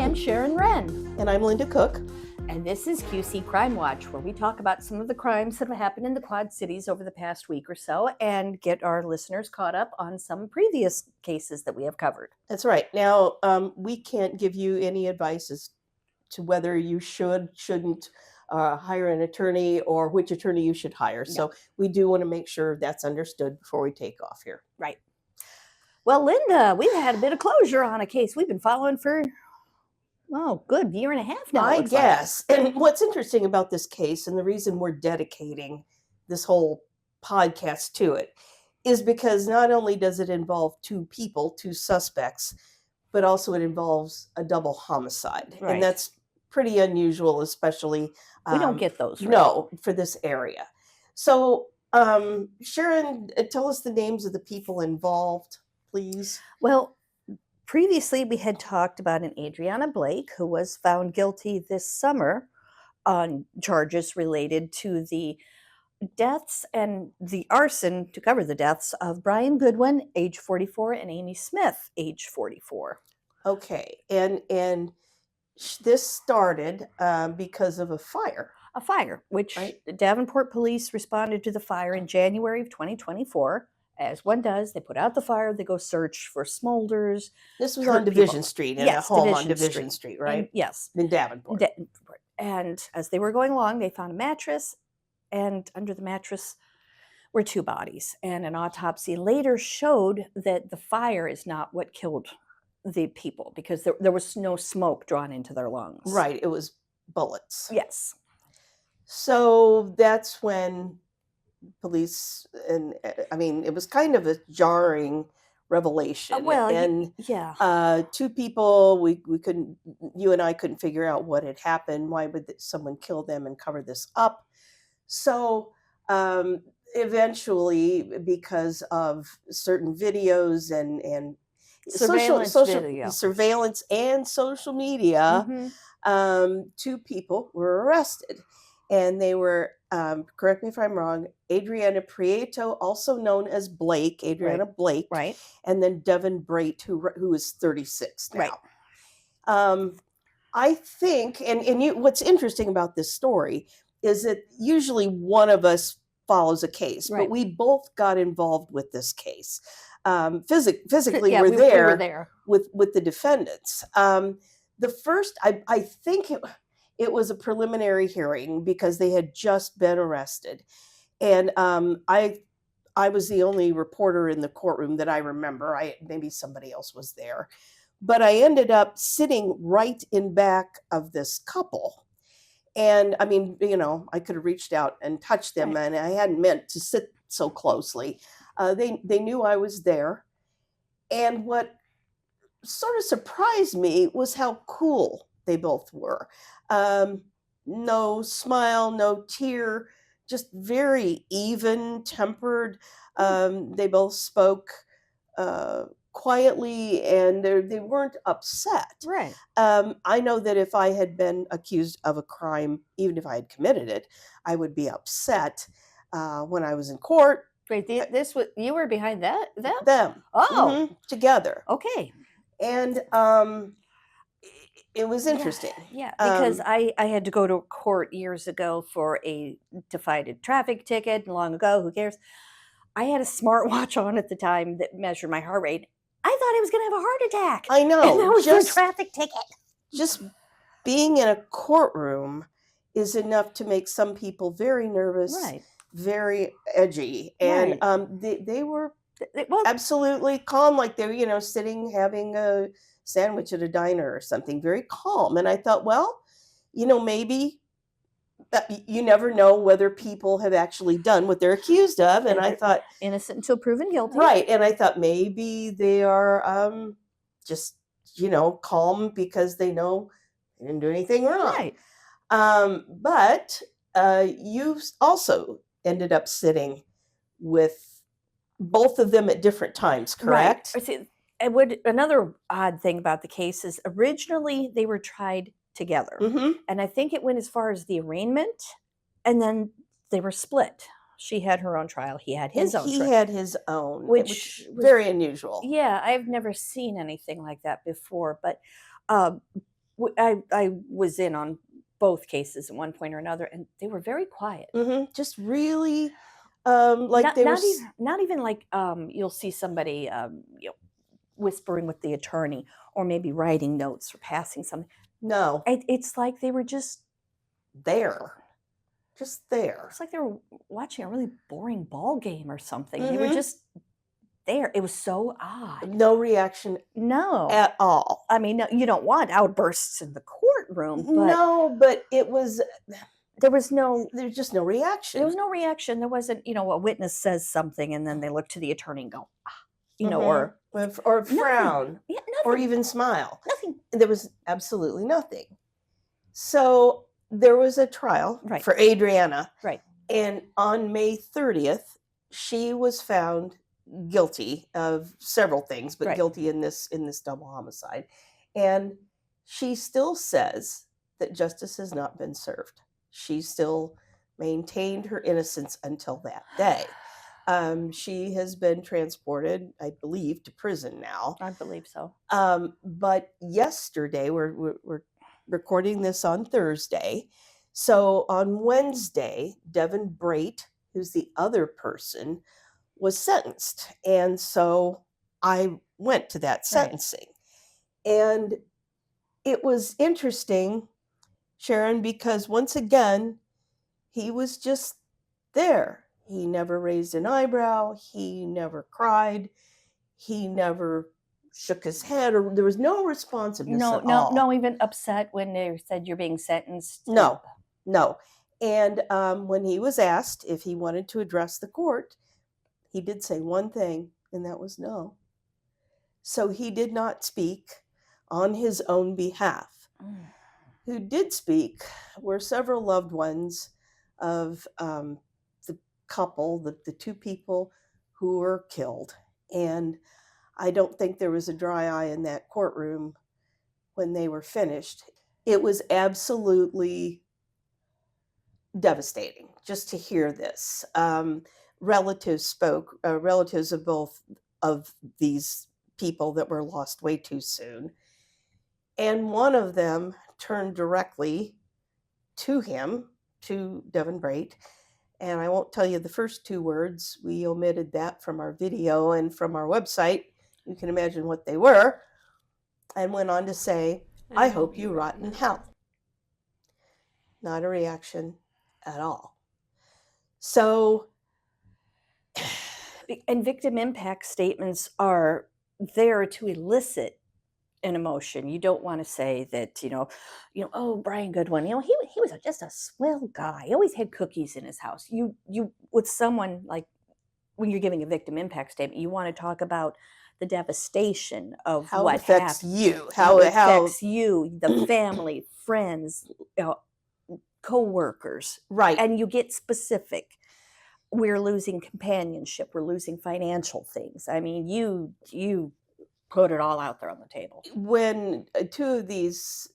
am Sharon Wren. And I'm Linda Cook. And this is QC Crime Watch, where we talk about some of the crimes that have happened in the Quad Cities over the past week or so and get our listeners caught up on some previous cases that we have covered. That's right. Now, we can't give you any advice as to whether you shouldn't hire an attorney or which attorney you should hire. Yeah. So we do want to make sure that's understood before we take off here. Right. Well, Linda, we've had a bit of closure on a case we've been following for, good year and a half now. I guess. And what's interesting about this case, and the reason we're dedicating this whole podcast to it, is because not only does it involve two suspects, but also it involves a double homicide. Right. And that's pretty unusual, especially... we don't get those. Right? No, for this area. So, Sharon, tell us the names of the people involved, please. Well, previously we had talked about an Adriana Blake who was found guilty this summer on charges related to the deaths and the arson to cover the deaths of Brian Goodwin, age 44, and Amy Smith, age 44. Okay, and this started because of a fire. A fire, which the Davenport police responded to the fire in January of 2024. As one does, they put out the fire, they go search for smolders. This was on Division Street, in a home on Division Street, right? And, yes. In Davenport. And as they were going along, they found a mattress, and under the mattress were two bodies. And an autopsy later showed that the fire is not what killed the people, because there was no smoke drawn into their lungs. Right, it was bullets. Yes. So that's when police, and I mean, it was kind of a jarring revelation. Two people, you and I couldn't figure out what had happened. Why would someone kill them and cover this up? So eventually, because of certain videos and surveillance and social media, two people were arrested. And they were, correct me if I'm wrong, Adriana Prieto, also known as Blake, Blake, right, and then Devin Braet, who is 36 now. Right. I think, and what's interesting about this story is that usually one of us follows a case, but we both got involved with this case. Physically, we were there with the defendants. The first, I think it was a preliminary hearing because they had just been arrested. And I was the only reporter in the courtroom that I remember. Maybe somebody else was there. But I ended up sitting right in back of this couple. And I mean, I could have reached out and touched them, and I hadn't meant to sit so closely. They knew I was there. And what sort of surprised me was how cool they both were. No smile, no tear, just very even tempered. They both spoke quietly, and they weren't upset. Right. I know that if I had been accused of a crime, even if I had committed it, I would be upset when I was in court. Wait, you were behind that? Them. Oh. Together. Okay. And it was interesting. Yeah, because I had to go to court years ago for a defied traffic ticket long ago. Who cares? I had a smartwatch on at the time that measured my heart rate. I thought I was going to have a heart attack. I know. And that was just a traffic ticket. Just being in a courtroom is enough to make some people very nervous, very edgy. And they were absolutely calm, like they were, sitting having a sandwich at a diner or something, very calm. And I thought, well, maybe you never know whether people have actually done what they're accused of. And I thought, innocent until proven guilty. Right. And I thought maybe they are just, calm because they know they didn't do anything wrong. Right. But you also ended up sitting with both of them at different times, correct? Right. See, another odd thing about the case is originally they were tried together. Mm-hmm. And I think it went as far as the arraignment, and then they were split. She had her own trial. He had his own trial. He had his own, which was very unusual. Yeah, I've never seen anything like that before. But I was in on both cases at one point or another, and they were very quiet. Just really, like Not they were. not even like you'll see somebody whispering with the attorney, or maybe writing notes or passing something. No, It's like they were just there. Just there. It's like they were watching a really boring ball game or something. They were just there. It was so odd. No reaction No. at all. I mean, you don't want outbursts in the courtroom, but No, but it was, there's just no reaction. There was no reaction. There wasn't, a witness says something and then they look to the attorney and go, or frown, yeah, or even smile. Nothing. There was absolutely nothing. So there was a trial for Adriana. Right. And on May 30th, she was found guilty of several things, but guilty in this double homicide. And she still says that justice has not been served. She still maintained her innocence until that day. She has been transported, I believe, to prison now. I believe so. But yesterday, we're recording this on Thursday. So on Wednesday, Devin Braet, who's the other person, was sentenced. And so I went to that sentencing. And it was interesting, Sharon, because once again, he was just there. He never raised an eyebrow. He never cried. He never shook his head, or there was no responsiveness at all. No, even upset when they said you're being sentenced. No. And when he was asked if he wanted to address the court, he did say one thing, and that was no. So he did not speak on his own behalf. Who did speak were several loved ones of the couple, the two people who were killed. And I don't think there was a dry eye in that courtroom when they were finished. It was absolutely devastating just to hear this. Relatives spoke, relatives of both of these people that were lost way too soon. And one of them turned directly to him, to Devin Braet. And I won't tell you the first two words. We omitted that from our video and from our website. You can imagine what they were. And went on to say, I hope you rot in hell. Not a reaction at all. So, and victim impact statements are there to elicit an emotion. You don't want to say that, oh, Brian Goodwin, he was just a swell guy. He always had cookies in his house. You with someone like, when you're giving a victim impact statement, you want to talk about the devastation of how what it affects happened. You, how it affects you, the family, friends, co-workers. Right. And you get specific. We're losing companionship. We're losing financial things. I mean, you put it all out there on the table. When two of these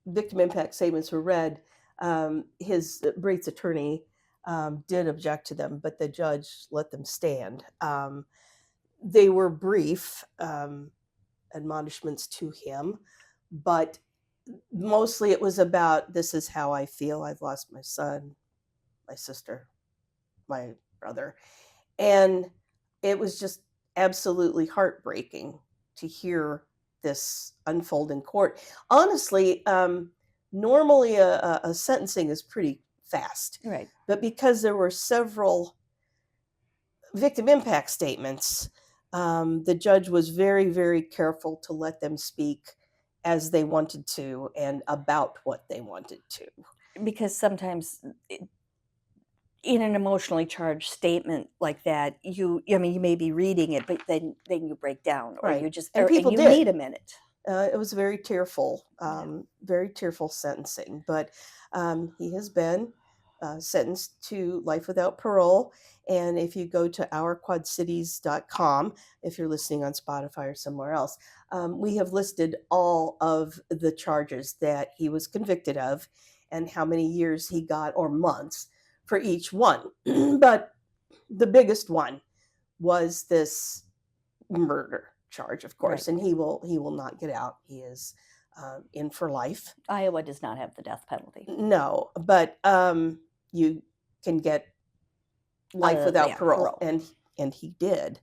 victim impact statements were read, Braet's attorney did object to them, but the judge let them stand. They were brief admonishments to him, but mostly it was about, this is how I feel. I've lost my son, my sister, my brother. And it was just absolutely heartbreaking to hear this unfold in court. Honestly, normally a sentencing is pretty fast. Right. But because there were several victim impact statements, the judge was very, very careful to let them speak as they wanted to and about what they wanted to. Because sometimes in an emotionally charged statement like that, you may be reading it, but then you break down, or you just, and people and you need a minute. It was very tearful sentencing, but he has been sentenced to life without parole. And if you go to ourquadcities.com, if you're listening on Spotify or somewhere else, we have listed all of the charges that he was convicted of and how many years he got, or months, for each one. But the biggest one was this murder charge, of course, and he will not get out. He is in for life. Iowa does not have the death penalty. No, but you can get life without parole, and he did.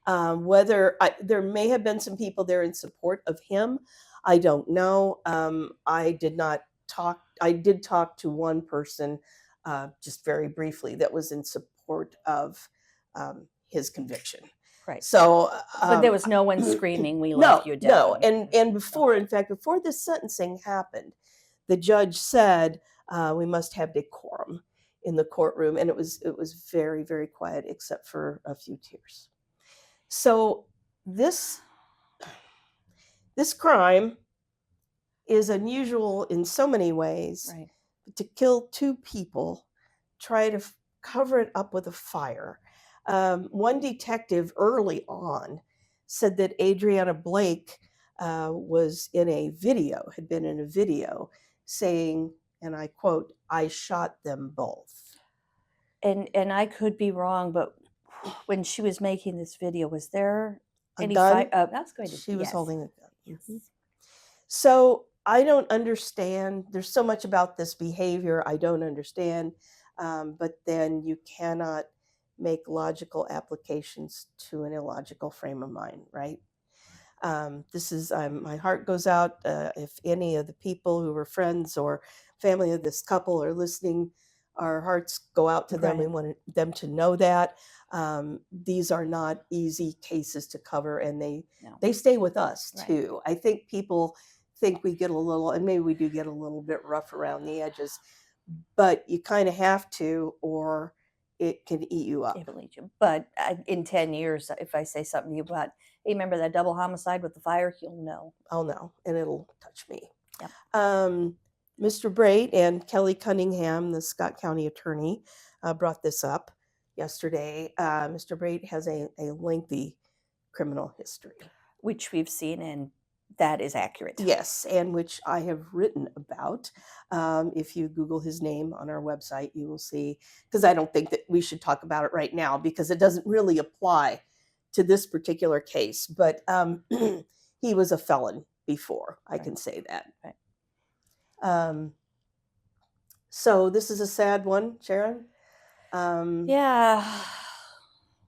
There may have been some people there in support of him, I don't know. I did not talk. I did talk to one person, just very briefly, that was in support of his conviction. Right. So, but there was no one screaming, "We no, love you, dead." no. And before, in fact, before this sentencing happened, the judge said we must have decorum in the courtroom, and it was very, very quiet except for a few tears. So this crime is unusual in so many ways. Right. To kill two people, try to cover it up with a fire. One detective early on said that Adriana Blake was in a video, had been in a video saying, and I quote, "I shot them both." And I could be wrong, but when she was making this video, was there any gun? That's going to. She was yes. holding a gun. Yes. Mm-hmm. So I don't understand. There's so much about this behavior I don't understand. But then you cannot make logical applications to an illogical frame of mind, right? This is my heart goes out if any of the people who were friends or family of this couple are listening. Our hearts go out to them. Right. We want them to know that these are not easy cases to cover, and they stay with us too. Right. I think people think we get a little, and maybe we do get a little bit rough around the edges, but you kind of have to, or it can eat you up. It will eat you. But in 10 years, if I say something to you about, hey, remember that double homicide with the fire, you'll know. I'll know, and it'll touch me. Yep. Mr. Braet and Kelly Cunningham, the Scott County attorney, brought this up yesterday. Mr. Braet has a lengthy criminal history, which we've seen, and that is accurate. Yes, and which I have written about. If you Google his name on our website, you will see, because I don't think that we should talk about it right now because it doesn't really apply to this particular case. But he was a felon before, I can say that. Right. So this is a sad one, Sharon. Yeah.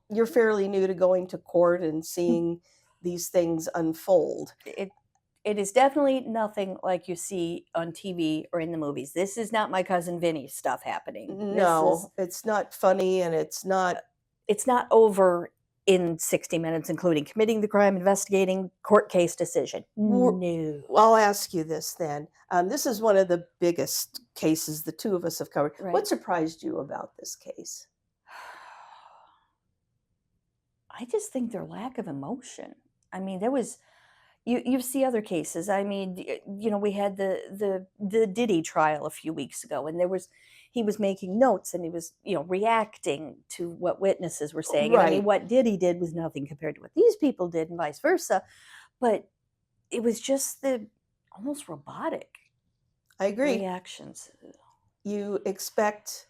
You're fairly new to going to court and seeing these things unfold. It is definitely nothing like you see on TV or in the movies. This is not My Cousin Vinny stuff happening. No, it's not funny, and it's not over in 60 minutes, including committing the crime, investigating, court case decision. No. I'll ask you this then. This is one of the biggest cases the two of us have covered. Right. What surprised you about this case? I just think their lack of emotion. I mean, there was, you see other cases. I mean, we had the Diddy trial a few weeks ago, and he was making notes, and he was, reacting to what witnesses were saying. Right. And I mean, what Diddy did was nothing compared to what these people did, and vice versa. But it was just almost robotic. I agree. Reactions. You expect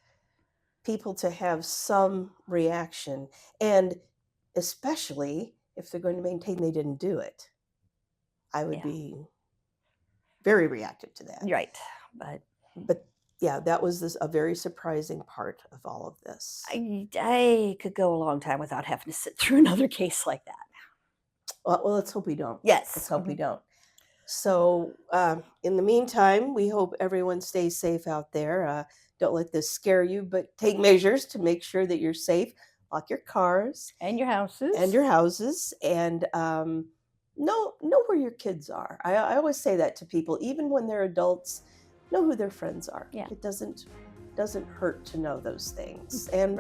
people to have some reaction, and especially if they're going to maintain they didn't do it. I would be very reactive to that. Right. But yeah, that was a very surprising part of all of this. I could go a long time without having to sit through another case like that. Well, let's hope we don't. Yes. Let's hope we don't. So in the meantime, we hope everyone stays safe out there. Don't let this scare you, but take measures to make sure that you're safe. Lock your cars. And your houses. And know where your kids are. I always say that to people, even when they're adults, know who their friends are. Yeah. It doesn't hurt to know those things. And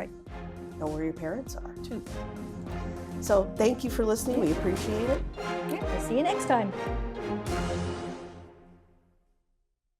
know where your parents are too. So thank you for listening. We appreciate it. Yeah, we'll see you next time.